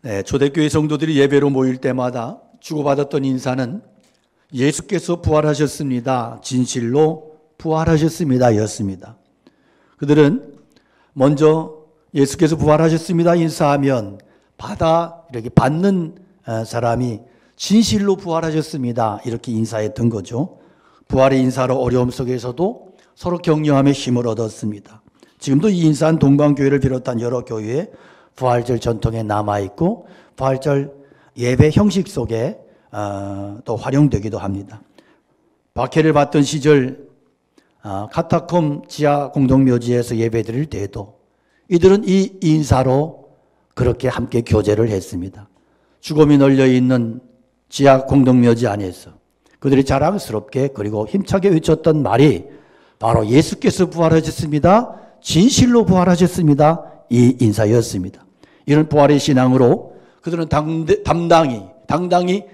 네, 초대교회 성도들이 예배로 모일 때마다 주고받았던 인사는 예수께서 부활하셨습니다. 진실로 부활하셨습니다. 였습니다. 그들은 먼저 예수께서 부활하셨습니다. 인사하면 이렇게 받는 사람이 진실로 부활하셨습니다. 이렇게 인사했던 거죠. 부활의 인사로 어려움 속에서도 서로 격려하며 힘을 얻었습니다. 지금도 이 인사는 동방교회를 비롯한 여러 교회에 부활절 전통에 남아있고 부활절 예배 형식 속에 또 활용되기도 합니다. 박해를 받던 시절 카타콤 지하 공동묘지에서 예배 드릴 때에도 이들은 이 인사로 그렇게 함께 교제를 했습니다. 죽음이 널려있는 지하 공동묘지 안에서 그들이 자랑스럽게 그리고 힘차게 외쳤던 말이 바로 예수께서 부활하셨습니다. 진실로 부활하셨습니다. 이 인사였습니다. 이런 부활의 신앙으로 그들은 당당히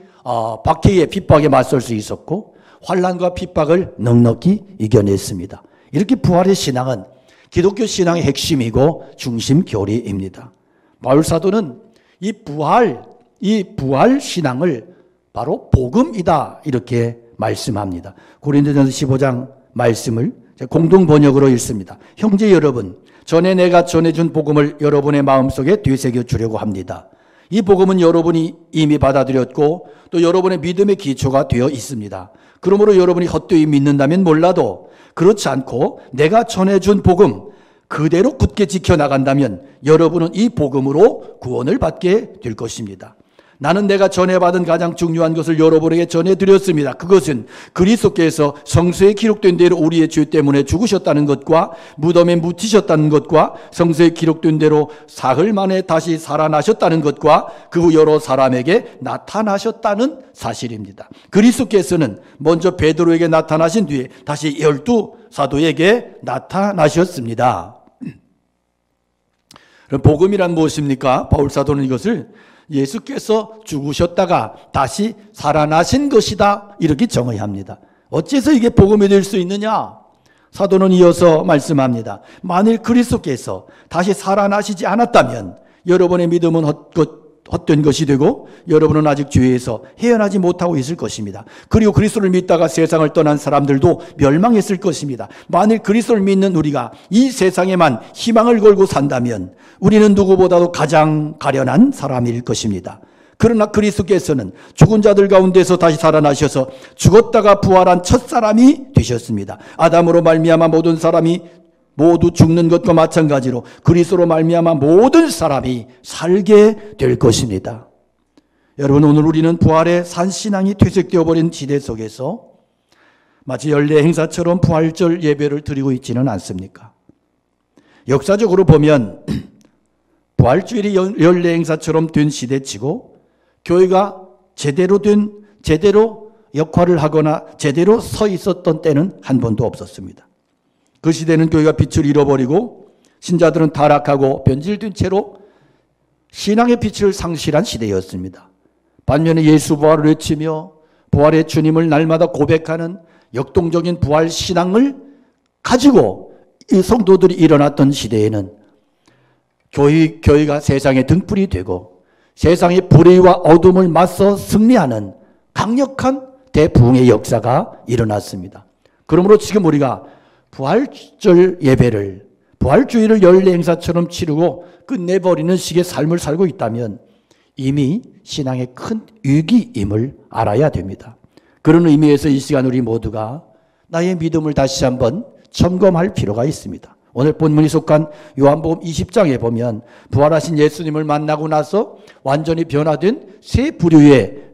박해의 핍박에 맞설 수 있었고 환난과 핍박을 넉넉히 이겨냈습니다. 이렇게 부활의 신앙은 기독교 신앙의 핵심이고 중심 교리입니다. 바울 사도는 이 부활 신앙을 바로 복음이다 이렇게 말씀합니다. 고린도전서 15장 말씀을 공동 번역으로 읽습니다. 형제 여러분, 전에 내가 전해준 복음을 여러분의 마음속에 되새겨 주려고 합니다. 이 복음은 여러분이 이미 받아들였고 또 여러분의 믿음의 기초가 되어 있습니다. 그러므로 여러분이 헛되이 믿는다면 몰라도 그렇지 않고 내가 전해준 복음 그대로 굳게 지켜나간다면 여러분은 이 복음으로 구원을 받게 될 것입니다. 나는 내가 전해받은 가장 중요한 것을 여러분에게 전해드렸습니다. 그것은 그리스도께서 성서에 기록된 대로 우리의 죄 때문에 죽으셨다는 것과 무덤에 묻히셨다는 것과 성서에 기록된 대로 사흘 만에 다시 살아나셨다는 것과 그 후 여러 사람에게 나타나셨다는 사실입니다. 그리스도께서는 먼저 베드로에게 나타나신 뒤에 다시 12 사도에게 나타나셨습니다. 그럼 복음이란 무엇입니까? 바울 사도는 이것을 예수께서 죽으셨다가 다시 살아나신 것이다 이렇게 정의합니다. 어째서 이게 복음이 될 수 있느냐? 사도는 이어서 말씀합니다. 만일 그리스도께서 다시 살아나시지 않았다면 여러분의 믿음은 헛된 것이 되고 여러분은 아직 죄에서 헤어나지 못하고 있을 것입니다. 그리고 그리스도를 믿다가 세상을 떠난 사람들도 멸망했을 것입니다. 만일 그리스도를 믿는 우리가 이 세상에만 희망을 걸고 산다면 우리는 누구보다도 가장 가련한 사람일 것입니다. 그러나 그리스도께서는 죽은 자들 가운데서 다시 살아나셔서 죽었다가 부활한 첫 사람이 되셨습니다. 아담으로 말미암아 모든 사람이 모두 죽는 것과 마찬가지로 그리스도로 말미암아 모든 사람이 살게 될 것입니다. 여러분, 오늘 우리는 부활의 산신앙이 퇴색되어 버린 시대 속에서 마치 연례 행사처럼 부활절 예배를 드리고 있지는 않습니까? 역사적으로 보면 부활주일이 연례 행사처럼 된 시대치고 교회가 제대로 역할을 하거나 제대로 서 있었던 때는 한 번도 없었습니다. 그 시대는 교회가 빛을 잃어버리고 신자들은 타락하고 변질된 채로 신앙의 빛을 상실한 시대였습니다. 반면에 예수 부활을 외치며 부활의 주님을 날마다 고백하는 역동적인 부활 신앙을 가지고 이 성도들이 일어났던 시대에는 교회가 세상의 등불이 되고 세상의 불의와 어둠을 맞서 승리하는 강력한 대부흥의 역사가 일어났습니다. 그러므로 지금 우리가 부활절 예배를 부활주일을 연례 행사처럼 치르고 끝내버리는 식의 삶을 살고 있다면 이미 신앙의 큰 위기임을 알아야 됩니다. 그런 의미에서 이 시간 우리 모두가 나의 믿음을 다시 한번 점검할 필요가 있습니다. 오늘 본문이 속한 요한복음 20장에 보면 부활하신 예수님을 만나고 나서 완전히 변화된 세 부류의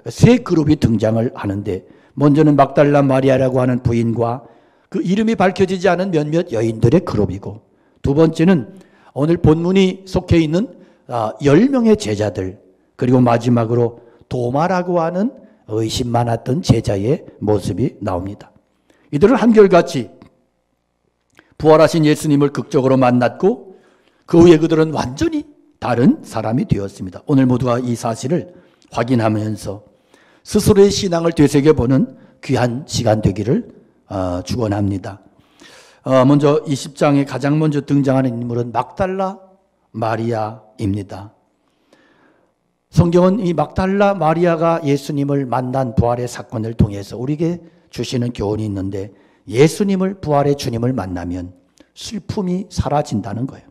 세 그룹이 등장을 하는데 먼저는 막달라 마리아라고 하는 부인과 그 이름이 밝혀지지 않은 몇몇 여인들의 그룹이고 두 번째는 오늘 본문이 속해 있는 10명의 제자들 그리고 마지막으로 도마라고 하는 의심 많았던 제자의 모습이 나옵니다. 이들은 한결같이 부활하신 예수님을 극적으로 만났고 그 후에 그들은 완전히 다른 사람이 되었습니다. 오늘 모두가 이 사실을 확인하면서 스스로의 신앙을 되새겨보는 귀한 시간 되기를 축원합니다. 먼저 20장에 가장 먼저 등장하는 인물은 막달라 마리아입니다. 성경은 이 막달라 마리아가 예수님을 만난 부활의 사건을 통해서 우리에게 주시는 교훈이 있는데, 예수님을, 부활의 주님을 만나면 슬픔이 사라진다는 거예요.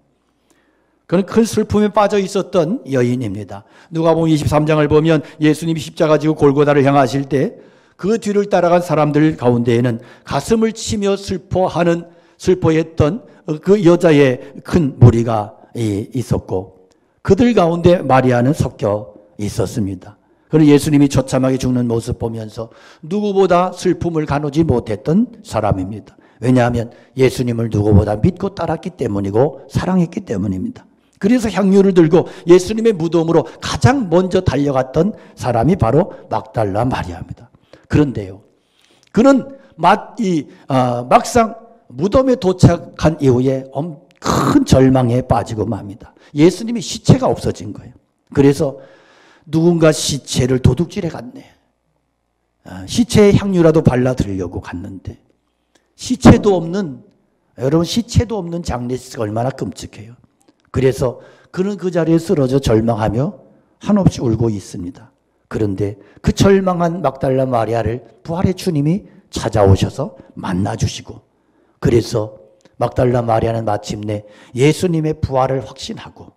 그는 큰 슬픔에 빠져 있었던 여인입니다. 누가복음 23장을 보면 예수님이 십자가 지고 골고다를 향하실 때 그 뒤를 따라간 사람들 가운데에는 가슴을 치며 슬퍼했던 그 여자의 큰 무리가 있었고, 그들 가운데 마리아는 섞여 있었습니다. 그는 예수님이 처참하게 죽는 모습 보면서 누구보다 슬픔을 가누지 못했던 사람입니다. 왜냐하면 예수님을 누구보다 믿고 따랐기 때문이고 사랑했기 때문입니다. 그래서 향유를 들고 예수님의 무덤으로 가장 먼저 달려갔던 사람이 바로 막달라 마리아입니다. 그런데요, 그는 막상 무덤에 도착한 이후에 큰 절망에 빠지고 맙니다. 예수님이 시체가 없어진 거예요. 그래서 누군가 시체를 도둑질해 갔네. 시체에 향유라도 발라드리려고 갔는데, 여러분 시체도 없는 장례식가 얼마나 끔찍해요. 그래서 그는 그 자리에 쓰러져 절망하며 한없이 울고 있습니다. 그런데 그 절망한 막달라 마리아를 부활의 주님이 찾아오셔서 만나주시고, 그래서 막달라 마리아는 마침내 예수님의 부활을 확신하고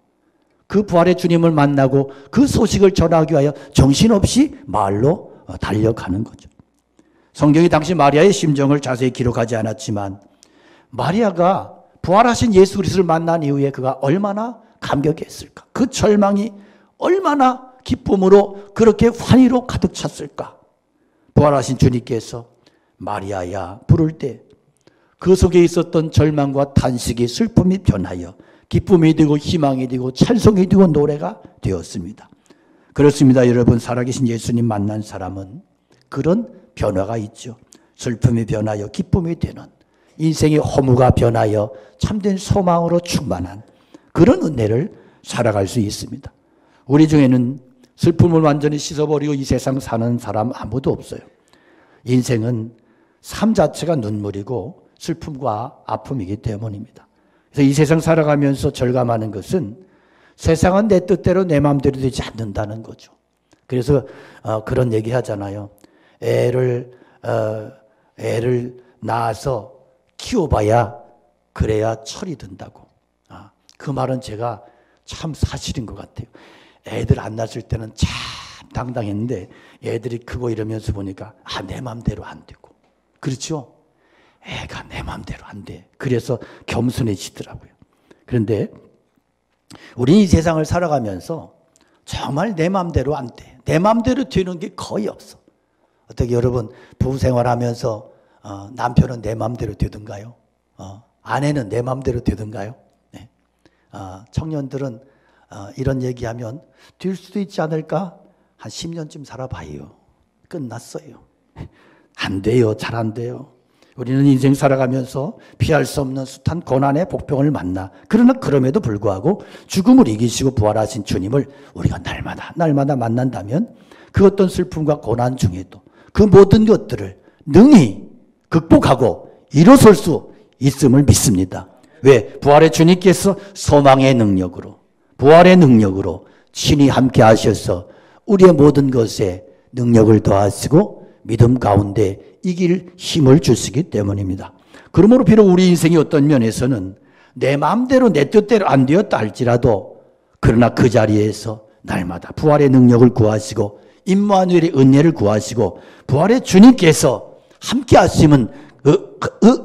그 부활의 주님을 만나고 그 소식을 전하기 위하여 정신없이 마을로 달려가는 거죠. 성경이 당시 마리아의 심정을 자세히 기록하지 않았지만, 마리아가 부활하신 예수 그리스도를 만난 이후에 그가 얼마나 감격했을까? 그 절망이 얼마나 기쁨으로 그렇게 환희로 가득 찼을까? 부활하신 주님께서 마리아야 부를 때 그 속에 있었던 절망과 탄식이 슬픔이 변하여 기쁨이 되고 희망이 되고 찬송이 되고 노래가 되었습니다. 그렇습니다. 여러분, 살아계신 예수님 만난 사람은 그런 변화가 있죠. 슬픔이 변하여 기쁨이 되는, 인생의 허무가 변하여 참된 소망으로 충만한 그런 은혜를 살아갈 수 있습니다. 우리 중에는 슬픔을 완전히 씻어버리고 이 세상 사는 사람 아무도 없어요. 인생은 삶 자체가 눈물이고 슬픔과 아픔이기 때문입니다. 그래서 이 세상 살아가면서 절감하는 것은 세상은 내 뜻대로 내 마음대로 되지 않는다는 거죠. 그래서 그런 얘기 하잖아요. 애를 낳아서 키워봐야 그래야 철이 든다고. 그 말은 제가 참 사실인 것 같아요. 애들 안 낳았을 때는 참 당당했는데 애들이 크고 이러면서 보니까 내 마음대로 안 되고. 그렇죠? 애가 내 마음대로 안 돼. 그래서 겸손해지더라고요. 그런데 우리 이 세상을 살아가면서 정말 내 마음대로 안 돼. 내 마음대로 되는 게 거의 없어. 어떻게 여러분 부부 생활하면서 남편은 내 마음대로 되던가요? 아내는 내 마음대로 되던가요? 네. 청년들은 이런 얘기하면 될 수도 있지 않을까? 한 10년쯤 살아봐요. 끝났어요. 안 돼요. 잘 안 돼요. 우리는 인생 살아가면서 피할 수 없는 숱한 고난의 복병을 만나, 그러나 그럼에도 불구하고 죽음을 이기시고 부활하신 주님을 우리가 날마다 만난다면 그 어떤 슬픔과 고난 중에도 그 모든 것들을 능히 극복하고 일어설 수 있음을 믿습니다. 왜? 부활의 주님께서 소망의 능력으로, 부활의 능력으로 친히 함께 하셔서 우리의 모든 것에 능력을 더하시고 믿음 가운데 이길 힘을 주시기 때문입니다. 그러므로 비록 우리 인생이 어떤 면에서는 내 마음대로 내 뜻대로 안 되었다 할지라도, 그러나 그 자리에서 날마다 부활의 능력을 구하시고 임마누엘의 은혜를 구하시고 부활의 주님께서 함께 하시면 그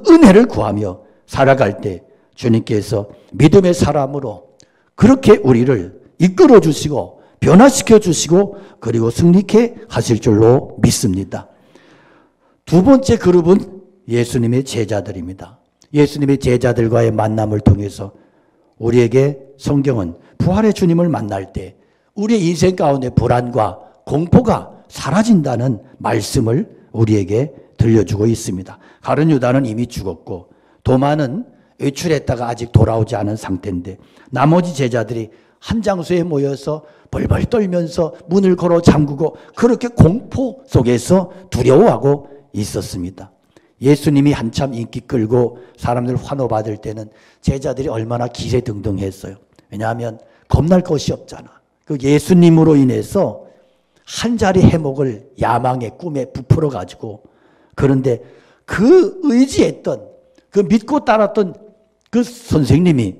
은혜를 구하며 살아갈 때 주님께서 믿음의 사람으로 그렇게 우리를 이끌어 주시고 변화시켜 주시고 그리고 승리케 하실 줄로 믿습니다. 두 번째 그룹은 예수님의 제자들입니다. 예수님의 제자들과의 만남을 통해서 우리에게 성경은 부활의 주님을 만날 때 우리의 인생 가운데 불안과 공포가 사라진다는 말씀을 우리에게 들려주고 있습니다. 가룟 유다는 이미 죽었고 도마는 외출했다가 아직 돌아오지 않은 상태인데 나머지 제자들이 한 장소에 모여서 벌벌 떨면서 문을 걸어 잠그고 그렇게 공포 속에서 두려워하고 있었습니다. 예수님이 한참 인기 끌고 사람들 환호받을 때는 제자들이 얼마나 기세등등했어요. 왜냐하면 겁날 것이 없잖아. 그 예수님으로 인해서 한 자리 해먹을 야망에 꿈에 부풀어 가지고, 그런데 그 의지했던, 그 믿고 따랐던 그 선생님이,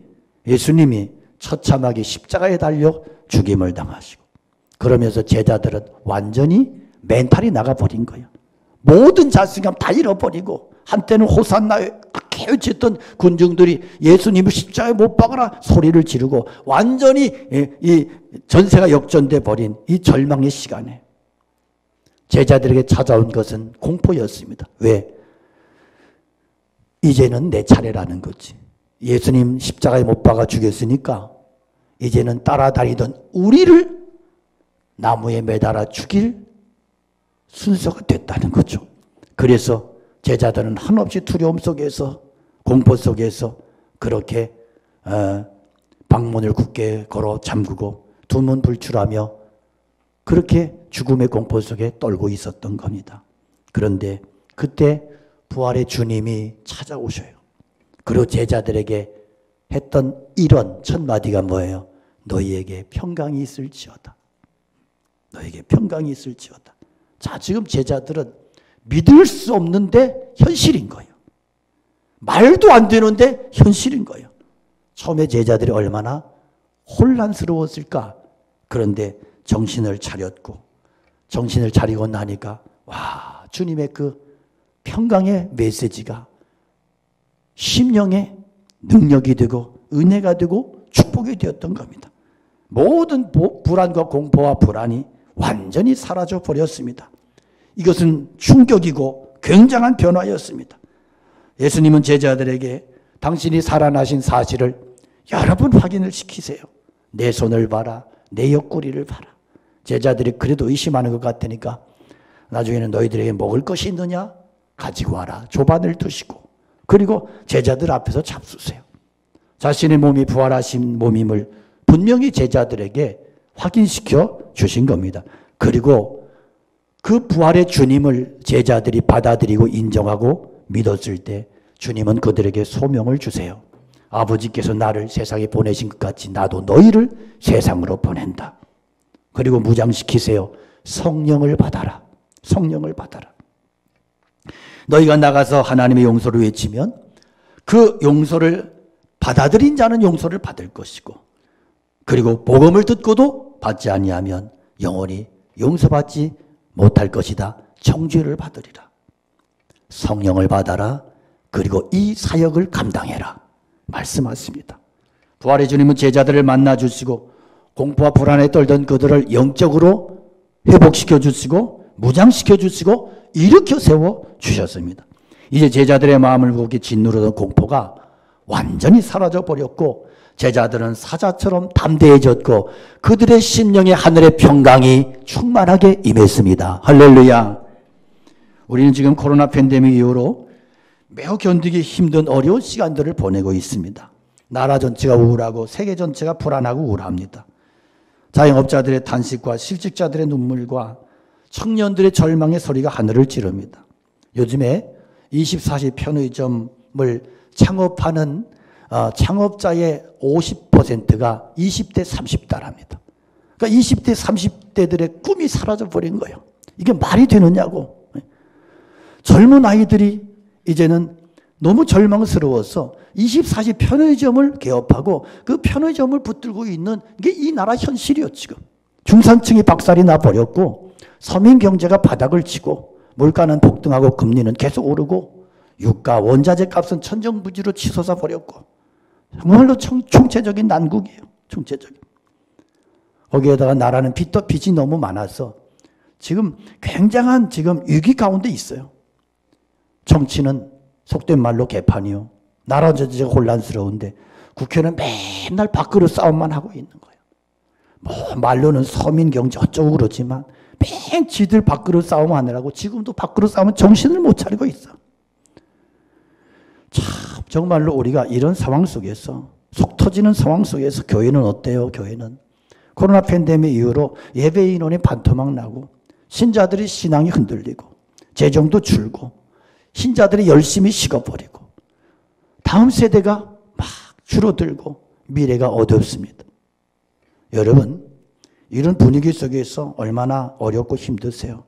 예수님이 처참하게 십자가에 달려 죽임을 당하시고, 그러면서 제자들은 완전히 멘탈이 나가버린 거예요. 모든 자신감 다 잃어버리고, 한때는 호산나에 그렇게 외쳤던 군중들이 예수님을 십자가에 못 박아라 소리를 지르고, 완전히 이 전세가 역전돼 버린 이 절망의 시간에 제자들에게 찾아온 것은 공포였습니다. 왜? 이제는 내 차례라는 거지. 예수님 십자가에 못 박아 죽였으니까 이제는 따라다니던 우리를 나무에 매달아 죽일 순서가 됐다는 거죠. 그래서 제자들은 한없이 두려움 속에서, 공포 속에서 그렇게 방문을 굳게 걸어 잠그고 두문 불출하며 그렇게 죽음의 공포 속에 떨고 있었던 겁니다. 그런데 그때 부활의 주님이 찾아오셔요. 그리고 제자들에게 했던 이런 첫 마디가 뭐예요? 너희에게 평강이 있을지어다. 너희에게 평강이 있을지어다. 자, 지금 제자들은 믿을 수 없는데 현실인 거예요. 말도 안 되는데 현실인 거예요. 처음에 제자들이 얼마나 혼란스러웠을까. 그런데 정신을 차렸고, 정신을 차리고 나니까 와, 주님의 그 평강의 메시지가 심령의 능력이 되고 은혜가 되고 축복이 되었던 겁니다. 모든 불안과 공포와 불안이 완전히 사라져 버렸습니다. 이것은 충격이고 굉장한 변화였습니다. 예수님은 제자들에게 당신이 살아나신 사실을 여러 번 확인을 시키세요. 내 손을 봐라, 내 옆구리를 봐라. 제자들이 그래도 의심하는 것 같으니까 나중에는 너희들에게 먹을 것이 있느냐? 가지고 와라. 조반을 두시고, 그리고 제자들 앞에서 잡수세요. 자신의 몸이 부활하신 몸임을 분명히 제자들에게 확인시켜 주신 겁니다. 그리고 그 부활의 주님을 제자들이 받아들이고 인정하고 믿었을 때 주님은 그들에게 소명을 주세요. 아버지께서 나를 세상에 보내신 것 같이 나도 너희를 세상으로 보낸다. 그리고 무장시키세요. 성령을 받아라. 성령을 받아라. 너희가 나가서 하나님의 용서를 외치면 그 용서를 받아들인 자는 용서를 받을 것이고, 그리고 복음을 듣고도 받지 아니하면 영원히 용서받지 못할 것이다. 정죄를 받으리라. 성령을 받아라. 그리고 이 사역을 감당해라. 말씀하십니다. 부활의 주님은 제자들을 만나 주시고 공포와 불안에 떨던 그들을 영적으로 회복시켜 주시고 무장시켜 주시고 일으켜 세워 주셨습니다. 이제 제자들의 마음을 무겁게 짓누르던 공포가 완전히 사라져 버렸고, 제자들은 사자처럼 담대해졌고 그들의 심령에 하늘의 평강이 충만하게 임했습니다. 할렐루야. 우리는 지금 코로나 팬데믹 이후로 매우 견디기 힘든 어려운 시간들을 보내고 있습니다. 나라 전체가 우울하고 세계 전체가 불안하고 우울합니다. 자영업자들의 탄식과 실직자들의 눈물과 청년들의 절망의 소리가 하늘을 찌릅니다. 요즘에 24시 편의점을 창업하는 창업자의 50%가 20대, 30대랍니다. 그러니까 20대, 30대들의 꿈이 사라져버린 거예요. 이게 말이 되느냐고. 젊은 아이들이 이제는 너무 절망스러워서 24시 편의점을 개업하고 그 편의점을 붙들고 있는 게 이 나라 현실이요, 지금. 중산층이 박살이 나버렸고 서민 경제가 바닥을 치고 물가는 폭등하고 금리는 계속 오르고 유가, 원자재 값은 천정부지로 치솟아 버렸고 정말로 총체적인 난국이에요. 총체적인. 거기에다가 나라는 빚이 너무 많아서 지금 굉장한 지금 위기 가운데 있어요. 정치는 속된 말로 개판이요. 나라 전체가 혼란스러운데 국회는 맨날 밥그릇 싸움만 하고 있는 거예요. 뭐 말로는 서민 경제 어쩌고 그러지만 맨 지들 밥그릇 싸움하느라고 지금도 밥그릇 싸움은 정신을 못 차리고 있어. 참 정말로 우리가 이런 상황 속에서, 속 터지는 상황 속에서 교회는 어때요? 교회는 코로나 팬데믹 이후로 예배 인원이 반토막 나고 신자들의 신앙이 흔들리고 재정도 줄고 신자들이 열심히 식어버리고 다음 세대가 막 줄어들고 미래가 어둡습니다. 여러분, 이런 분위기 속에서 얼마나 어렵고 힘드세요.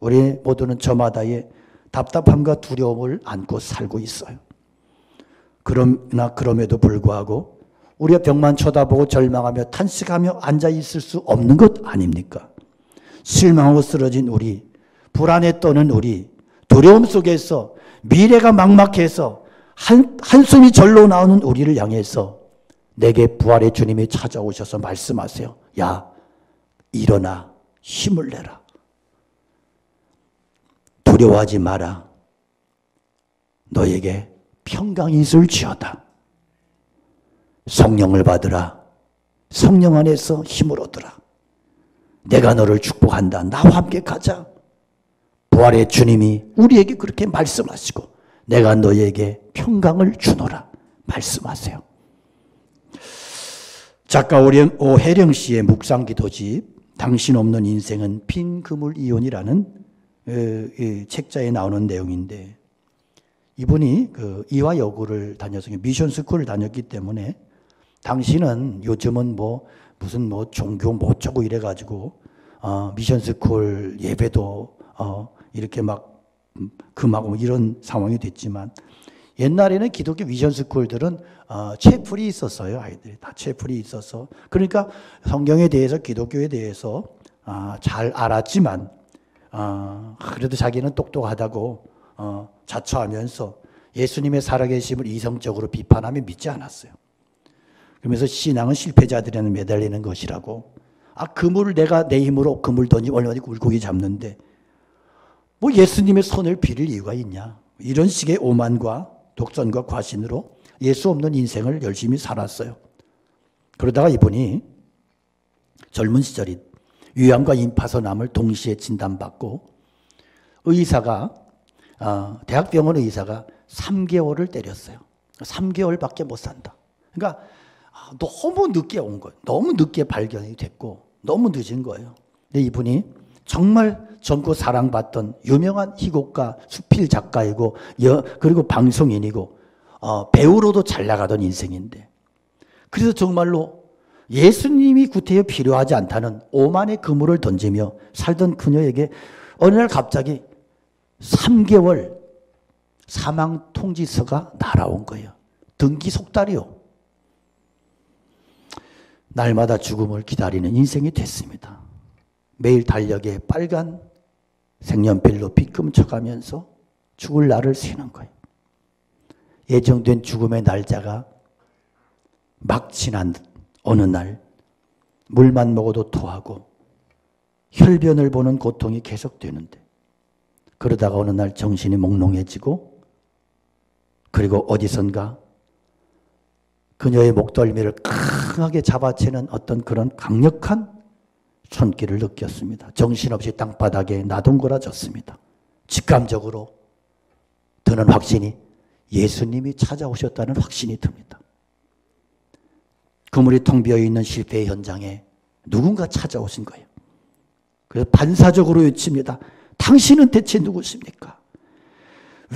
우리 모두는 저마다의 답답함과 두려움을 안고 살고 있어요. 그럼에도 불구하고 우리가 벽만 쳐다보고 절망하며 탄식하며 앉아있을 수 없는 것 아닙니까? 실망하고 쓰러진 우리, 불안에 떠는 우리, 두려움 속에서 미래가 막막해서 한숨이 절로 나오는 우리를 향해서 내게 부활의 주님이 찾아오셔서 말씀하세요. 야, 일어나 힘을 내라. 두려워하지 마라. 너에게 평강이 있을지어다. 성령을 받으라. 성령 안에서 힘을 얻으라. 내가 너를 축복한다. 나와 함께 가자. 부활의 주님이 우리에게 그렇게 말씀하시고 내가 너에게 평강을 주노라 말씀하세요. 작가 오혜령 씨의 묵상기도집 당신 없는 인생은 빈 그물 이온이라는 책자에 나오는 내용인데, 이분이 이화여고를 다녀서 미션스쿨을 다녔기 때문에 당신은 요즘은 무슨 종교 뭐 어쩌고 이래가지고 미션스쿨 예배도 이렇게 막 금하고 이런 상황이 됐지만, 옛날에는 기독교 미션스쿨들은 채플이 있었어요. 아이들이 다 채플이 있어서, 그러니까 성경에 대해서 기독교에 대해서 잘 알았지만 그래도 자기는 똑똑하다고 자처하면서 예수님의 살아계심을 이성적으로 비판하며 믿지 않았어요. 그러면서 신앙은 실패자들에는 매달리는 것이라고, 그물을 내가 내 힘으로 그물 던지면 얼마나 물고기 잡는데 뭐 예수님의 손을 빌릴 이유가 있냐, 이런 식의 오만과 독선과 과신으로 예수 없는 인생을 열심히 살았어요. 그러다가 이분이 젊은 시절이 위암과 임파선암을 동시에 진단받고 의사가 대학병원 의사가 3개월을 때렸어요. 3개월밖에 못 산다. 그러니까 너무 늦게 온 거예요. 너무 늦게 발견이 됐고 너무 늦은 거예요. 근데 이분이 정말 젊고 사랑받던 유명한 희곡가, 수필 작가이고 그리고 방송인이고 배우로도 잘 나가던 인생인데, 그래서 정말로 예수님이 구태여 필요하지 않다는 오만의 그물을 던지며 살던 그녀에게 어느 날 갑자기 3개월 사망 통지서가 날아온 거예요. 등기 속달이요. 날마다 죽음을 기다리는 인생이 됐습니다. 매일 달력에 빨간 색연필로 빗금 쳐가면서 죽을 날을 세는 거예요. 예정된 죽음의 날짜가 막 지난 어느 날 물만 먹어도 토하고 혈변을 보는 고통이 계속되는데, 그러다가 어느 날 정신이 몽롱해지고, 그리고 어디선가 그녀의 목덜미를 강하게 잡아채는 어떤 그런 강력한 손길을 느꼈습니다. 정신없이 땅바닥에 나동거라졌습니다. 직감적으로 드는 확신이 예수님이 찾아오셨다는 확신이 듭니다. 그물이 텅 비어있는 실패의 현장에 누군가 찾아오신 거예요. 그래서 반사적으로 외칩니다. 당신은 대체 누구십니까?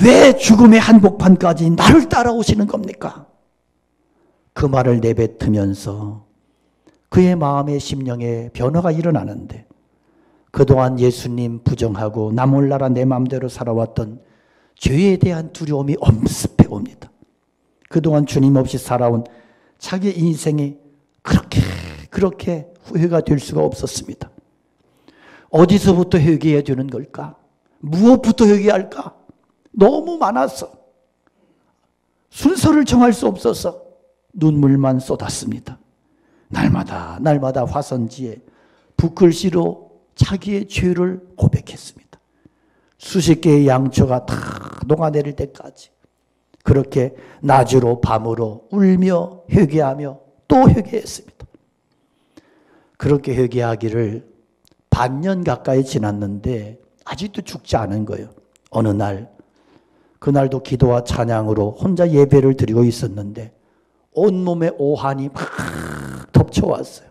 왜 죽음의 한복판까지 나를 따라오시는 겁니까? 그 말을 내뱉으면서 그의 마음의 심령에 변화가 일어나는데, 그동안 예수님 부정하고 나 몰라라 내 마음대로 살아왔던 죄에 대한 두려움이 엄습해 옵니다. 그동안 주님 없이 살아온 자기 인생이 그렇게 후회가 될 수가 없었습니다. 어디서부터 회개해야 되는 걸까? 무엇부터 회개할까? 너무 많아서 순서를 정할 수 없어서 눈물만 쏟았습니다. 날마다 화선지에 붓글씨로 자기의 죄를 고백했습니다. 수십 개의 양초가 다 녹아내릴 때까지 그렇게 낮으로 밤으로 울며 회개하며 또 회개했습니다. 그렇게 회개하기를 반년 가까이 지났는데 아직도 죽지 않은 거예요. 어느 날, 그날도 기도와 찬양으로 혼자 예배를 드리고 있었는데 온몸에 오한이 막 덮쳐왔어요.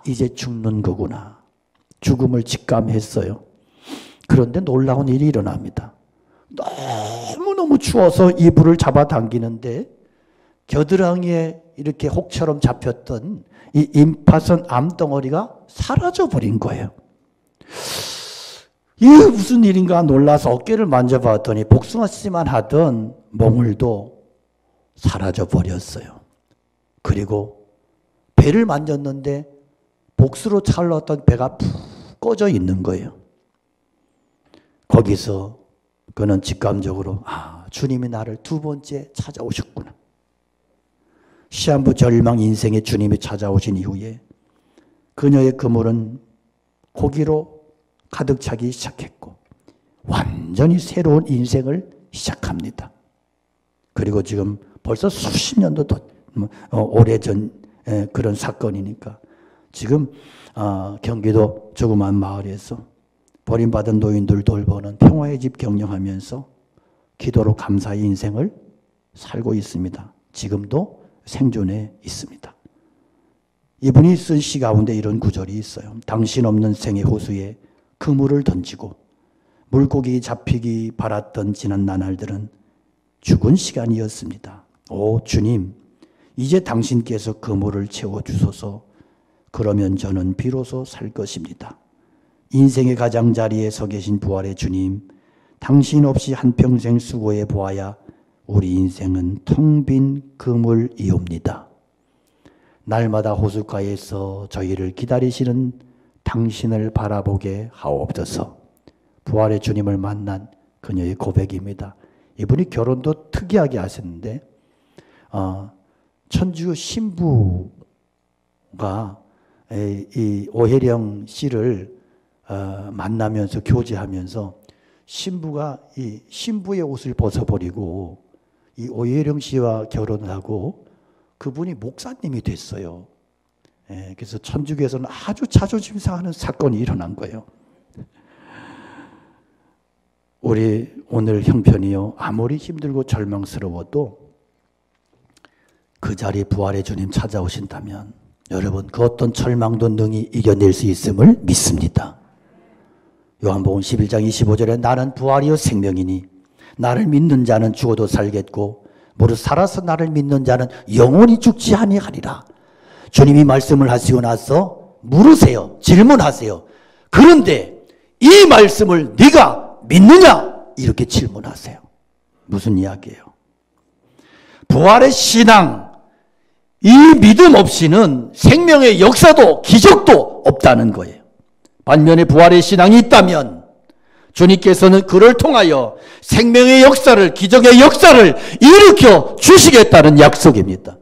이제 죽는 거구나. 죽음을 직감했어요. 그런데 놀라운 일이 일어납니다. 너무너무 추워서 이불을 잡아당기는데 겨드랑이에 이렇게 혹처럼 잡혔던 이 임파선 암덩어리가 사라져 버린 거예요. 이게 무슨 일인가 놀라서 어깨를 만져봤더니 복숭아씨만 하던 몽울도 사라져 버렸어요. 그리고 배를 만졌는데 복수로 찰렀던 배가 푹 꺼져 있는 거예요. 거기서 그는 직감적으로 주님이 나를 두 번째 찾아오셨구나. 시한부 절망 인생에 주님이 찾아오신 이후에 그녀의 그물은 고기로 가득 차기 시작했고 완전히 새로운 인생을 시작합니다. 그리고 지금 벌써 수십 년도 더 오래전 그런 사건이니까 지금 경기도 조그만 마을에서 버림받은 노인들 돌보는 평화의 집 경영하면서 기도로 감사의 인생을 살고 있습니다. 지금도 생존해 있습니다. 이분이 쓴 시 가운데 이런 구절이 있어요. 당신 없는 생의 호수에 그물을 던지고 물고기 잡히기 바랐던 지난 나날들은 죽은 시간이었습니다. 오 주님, 이제 당신께서 그물을 채워주소서. 그러면 저는 비로소 살 것입니다. 인생의 가장자리에 서 계신 부활의 주님, 당신 없이 한평생 수고해 보아야 우리 인생은 텅 빈 그물이옵니다. 날마다 호숫가에서 저희를 기다리시는 당신을 바라보게 하옵소서. 부활의 주님을 만난 그녀의 고백입니다. 이분이 결혼도 특이하게 하셨는데 천주 신부가 이 오혜령 씨를 만나면서 교제하면서 신부가 이 신부의 옷을 벗어버리고 이 오혜령 씨와 결혼을 하고 그분이 목사님이 됐어요. 그래서 천주교에서는 아주 자존심 상하는 사건이 일어난 거예요. 우리 오늘 형편이요, 아무리 힘들고 절망스러워도 그 자리에 부활의 주님 찾아오신다면 여러분 그 어떤 절망도 능히 이겨낼 수 있음을 믿습니다. 요한복음 11장 25절에 나는 부활이요 생명이니 나를 믿는 자는 죽어도 살겠고 무릇 살아서 나를 믿는 자는 영원히 죽지 아니하리라. 주님이 말씀을 하시고 나서 물으세요. 질문하세요. 그런데 이 말씀을 네가 믿느냐? 이렇게 질문하세요. 무슨 이야기예요? 부활의 신앙, 이 믿음 없이는 생명의 역사도 기적도 없다는 거예요. 반면에 부활의 신앙이 있다면 주님께서는 그를 통하여 생명의 역사를, 기적의 역사를 일으켜 주시겠다는 약속입니다.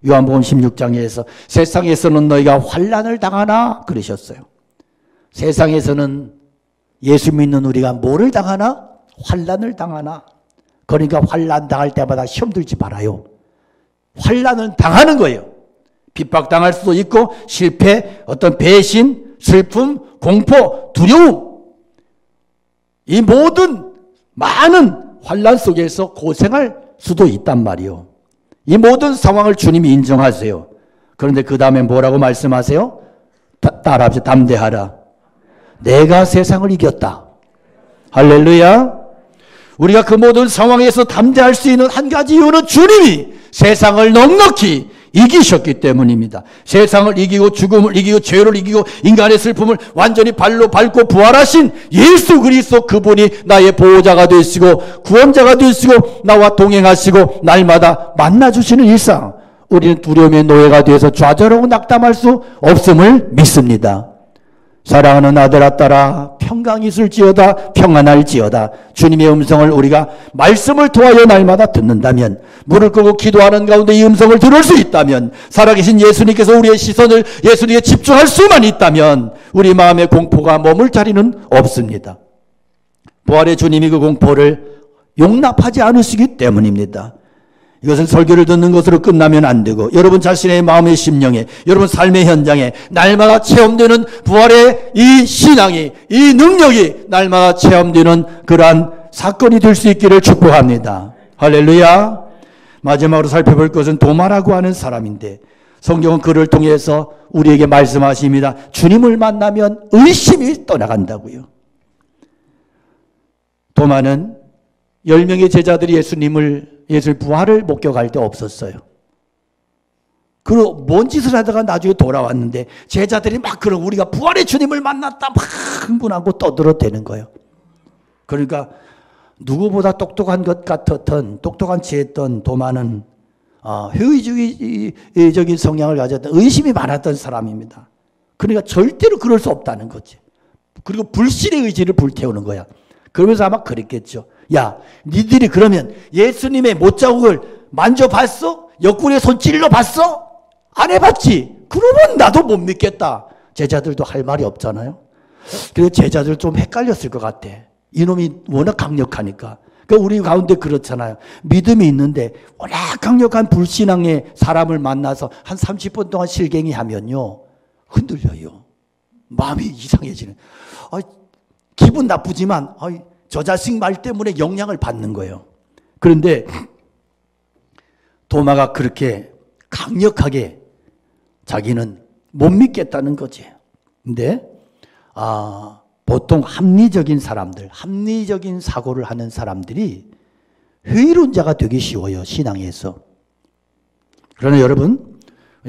요한복음 16장에서 세상에서는 너희가 환난을 당하나 그러셨어요. 세상에서는 예수 믿는 우리가 뭐를 당하나? 환난을 당하나. 그러니까 환난 당할 때마다 시험 들지 말아요. 환난은 당하는 거예요. 핍박당할 수도 있고 실패, 어떤 배신, 슬픔, 공포, 두려움, 이 모든 많은 환난 속에서 고생할 수도 있단 말이요. 이 모든 상황을 주님이 인정하세요. 그런데 그 다음에 뭐라고 말씀하세요? 따라합시다. 담대하라. 내가 세상을 이겼다. 할렐루야. 우리가 그 모든 상황에서 담대할 수 있는 한 가지 이유는 주님이 세상을 넉넉히 이기셨기 때문입니다. 세상을 이기고 죽음을 이기고 죄를 이기고 인간의 슬픔을 완전히 발로 밟고 부활하신 예수 그리스도, 그분이 나의 보호자가 되시고 구원자가 되시고 나와 동행하시고 날마다 만나주시는 일상, 우리는 두려움의 노예가 되어서 좌절하고 낙담할 수 없음을 믿습니다. 사랑하는 아들아 딸아, 평강이 있을지어다, 평안할지어다. 주님의 음성을 우리가 말씀을 통하여 날마다 듣는다면, 무릎 꿇고 기도하는 가운데 이 음성을 들을 수 있다면, 살아계신 예수님께서 우리의 시선을 예수님에 집중할 수만 있다면 우리 마음의 공포가 머물 자리는 없습니다. 부활의 주님이 그 공포를 용납하지 않으시기 때문입니다. 이것은 설교를 듣는 것으로 끝나면 안 되고 여러분 자신의 마음의 심령에, 여러분 삶의 현장에 날마다 체험되는 부활의 이 신앙이, 이 능력이 날마다 체험되는 그러한 사건이 될 수 있기를 축복합니다. 할렐루야. 마지막으로 살펴볼 것은 도마라고 하는 사람인데 성경은 그를 통해서 우리에게 말씀하십니다. 주님을 만나면 의심이 떠나간다고요. 도마는 10명의 제자들이 예수의 부활을 목격할 때 없었어요. 그리고 뭔 짓을 하다가 나중에 돌아왔는데 제자들이 막 그런 우리가 부활의 주님을 만났다 막 흥분하고 떠들어대는 거예요. 그러니까 누구보다 똑똑한 것 같았던 똑똑한 지혜했던 도마는 회의적인 성향을 가졌던 의심이 많았던 사람입니다. 그러니까 절대로 그럴 수 없다는 거지. 그리고 불신의 의지를 불태우는 거야. 그러면서 아마 그랬겠죠. 야, 니들이 그러면 예수님의 못자국을 만져봤어? 옆구리에 손 찔러봤어? 안 해봤지? 그러면 나도 못 믿겠다. 제자들도 할 말이 없잖아요. 그래서 제자들 좀 헷갈렸을 것 같아. 이놈이 워낙 강력하니까. 그러니까 우리 가운데 그렇잖아요. 믿음이 있는데 워낙 강력한 불신앙의 사람을 만나서 한 30분 동안 실갱이 하면요. 흔들려요. 마음이 이상해지는. 기분 나쁘지만 저 자식 말 때문에 영향을 받는 거예요. 그런데 도마가 그렇게 강력하게 자기는 못 믿겠다는 거지. 근데 보통 합리적인 사람들, 합리적인 사고를 하는 사람들이 회의론자가 되기 쉬워요. 신앙에서. 그러나 여러분,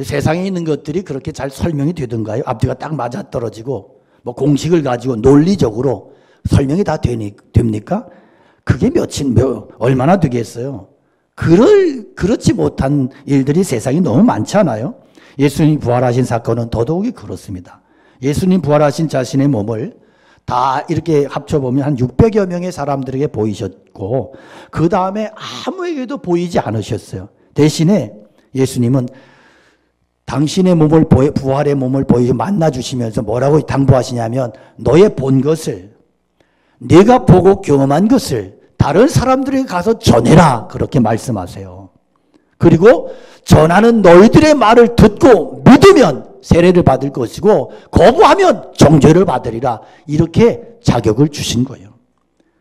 세상에 있는 것들이 그렇게 잘 설명이 되던가요? 앞뒤가 딱 맞아떨어지고 뭐 공식을 가지고 논리적으로 설명이 다 됩니까? 그게 얼마나 되겠어요? 그렇지 못한 일들이 세상에 너무 많잖아요. 예수님 부활하신 사건은 더더욱이 그렇습니다. 예수님 부활하신 자신의 몸을 다 이렇게 합쳐보면 한 600여 명의 사람들에게 보이셨고 그 다음에 아무에게도 보이지 않으셨어요. 대신에 예수님은 당신의 몸을 부활의 몸을 만나주시면서 뭐라고 당부하시냐면 너의 본 것을 네가 보고 경험한 것을 다른 사람들에게 가서 전해라 그렇게 말씀하세요. 그리고 전하는 너희들의 말을 듣고 믿으면 세례를 받을 것이고 거부하면 정죄를 받으리라 이렇게 자격을 주신 거예요.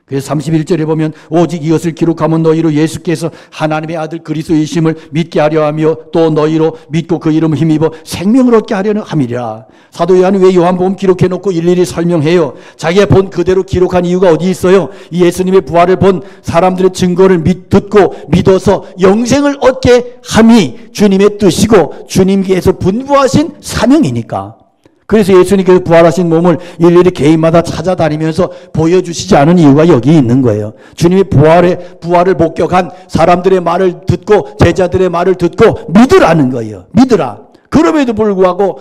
그래서 31절에 보면 오직 이것을 기록하면 너희로 예수께서 하나님의 아들 그리스도이심을 믿게 하려 하며 또 너희로 믿고 그 이름을 힘입어 생명을 얻게 하려는 함이라. 사도 요한이 왜 요한복음 기록해놓고 일일이 설명해요. 자기가 본 그대로 기록한 이유가 어디 있어요? 이 예수님의 부활을 본 사람들의 증거를 듣고 믿어서 영생을 얻게 함이 주님의 뜻이고 주님께서 분부하신 사명이니까. 그래서 예수님께서 부활하신 몸을 일일이 개인마다 찾아다니면서 보여주시지 않은 이유가 여기 있는 거예요. 주님이 부활을 목격한 사람들의 말을 듣고 제자들의 말을 듣고 믿으라는 거예요. 믿으라. 그럼에도 불구하고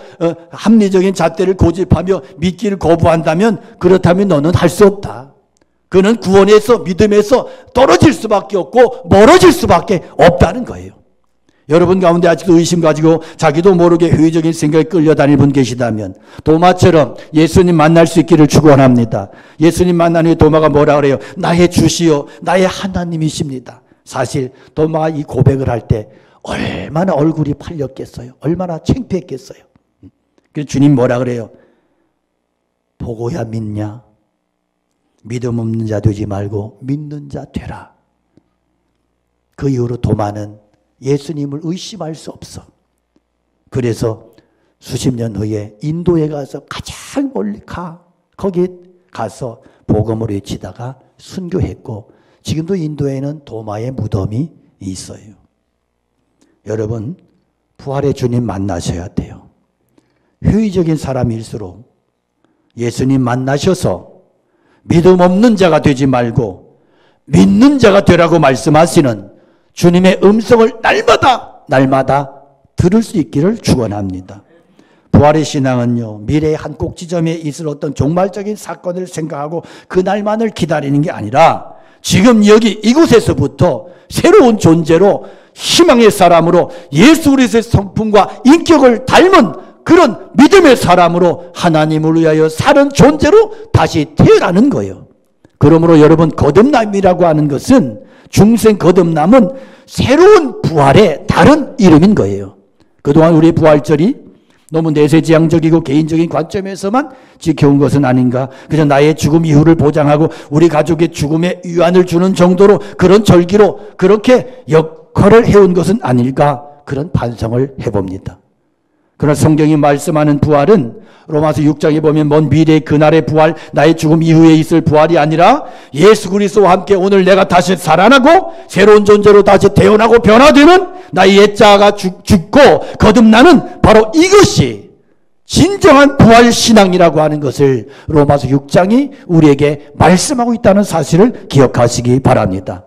합리적인 잣대를 고집하며 믿기를 거부한다면 그렇다면 너는 할 수 없다. 그는 구원에서 믿음에서 떨어질 수밖에 없고 멀어질 수밖에 없다는 거예요. 여러분 가운데 아직도 의심 가지고 자기도 모르게 회의적인 생각에 끌려다니는 분 계시다면 도마처럼 예수님 만날 수 있기를 축원합니다. 예수님 만난 후에 도마가 뭐라 그래요? 나의 주시요 나의 하나님이십니다. 사실 도마가 이 고백을 할 때 얼마나 얼굴이 팔렸겠어요. 얼마나 창피했겠어요. 그래서 주님 뭐라 그래요? 보고야 믿냐? 믿음 없는 자 되지 말고 믿는 자 되라. 그 이후로 도마는 예수님을 의심할 수 없어. 그래서 수십 년 후에 인도에 가서 가장 멀리 거기 가서 복음을 외치다가 순교했고 지금도 인도에는 도마의 무덤이 있어요. 여러분 부활의 주님 만나셔야 돼요. 회의적인 사람일수록 예수님 만나셔서 믿음 없는 자가 되지 말고 믿는 자가 되라고 말씀하시는 주님의 음성을 날마다 들을 수 있기를 축원합니다. 부활의 신앙은요, 미래의 한 꼭 지점에 있을 어떤 종말적인 사건을 생각하고 그날만을 기다리는 게 아니라 지금 여기 이곳에서부터 새로운 존재로 희망의 사람으로 예수 그리스도의 성품과 인격을 닮은 그런 믿음의 사람으로 하나님을 위하여 사는 존재로 다시 태어나는 거예요. 그러므로 여러분 거듭남이라고 하는 것은 중생 거듭남은 새로운 부활의 다른 이름인 거예요. 그동안 우리의 부활절이 너무 내세지향적이고 개인적인 관점에서만 지켜온 것은 아닌가. 그저 나의 죽음 이후를 보장하고 우리 가족의 죽음에 위안을 주는 정도로 그런 절기로 그렇게 역할을 해온 것은 아닐까. 그런 반성을 해봅니다. 그러나 성경이 말씀하는 부활은 로마서 6장에 보면 먼 미래의 그날의 부활, 나의 죽음 이후에 있을 부활이 아니라 예수 그리스도와 함께 오늘 내가 다시 살아나고 새로운 존재로 다시 태어나고 변화되는 나의 옛자가 죽고 거듭나는 바로 이것이 진정한 부활 신앙이라고 하는 것을 로마서 6장이 우리에게 말씀하고 있다는 사실을 기억하시기 바랍니다.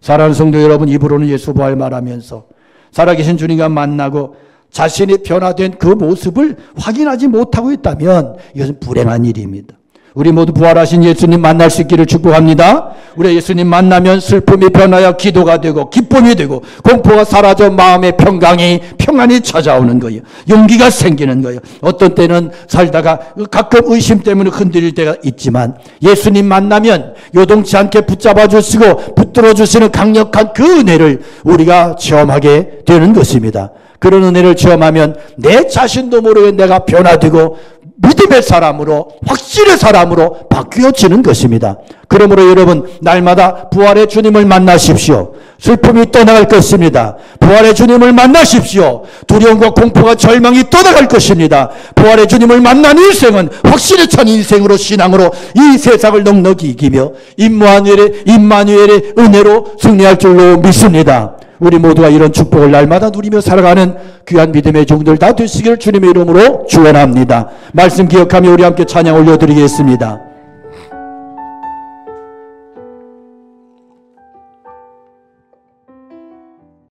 사랑하는 성도 여러분, 입으로는 예수 부활 말하면서 살아계신 주님과 만나고 자신이 변화된 그 모습을 확인하지 못하고 있다면 이것은 불행한 일입니다. 우리 모두 부활하신 예수님 만날 수 있기를 축복합니다. 우리 예수님 만나면 슬픔이 변하여 기도가 되고 기쁨이 되고 공포가 사라져 마음의 평안이 찾아오는 거예요. 용기가 생기는 거예요. 어떤 때는 살다가 가끔 의심 때문에 흔들릴 때가 있지만 예수님 만나면 요동치 않게 붙잡아 주시고 붙들어 주시는 강력한 그 은혜를 우리가 체험하게 되는 것입니다. 그런 은혜를 체험하면 내 자신도 모르게 내가 변화되고 믿음의 사람으로, 확신의 사람으로 바뀌어지는 것입니다. 그러므로 여러분, 날마다 부활의 주님을 만나십시오. 슬픔이 떠나갈 것입니다. 부활의 주님을 만나십시오. 두려움과 공포가 절망이 떠나갈 것입니다. 부활의 주님을 만난 인생은 확신에 찬 인생으로, 신앙으로 이 세상을 넉넉히 이기며 임마누엘의 은혜로 승리할 줄로 믿습니다. 우리 모두가 이런 축복을 날마다 누리며 살아가는 귀한 믿음의 종들 다 되시기를 주님의 이름으로 축원합니다. 말씀 기억하며 우리 함께 찬양 올려드리겠습니다.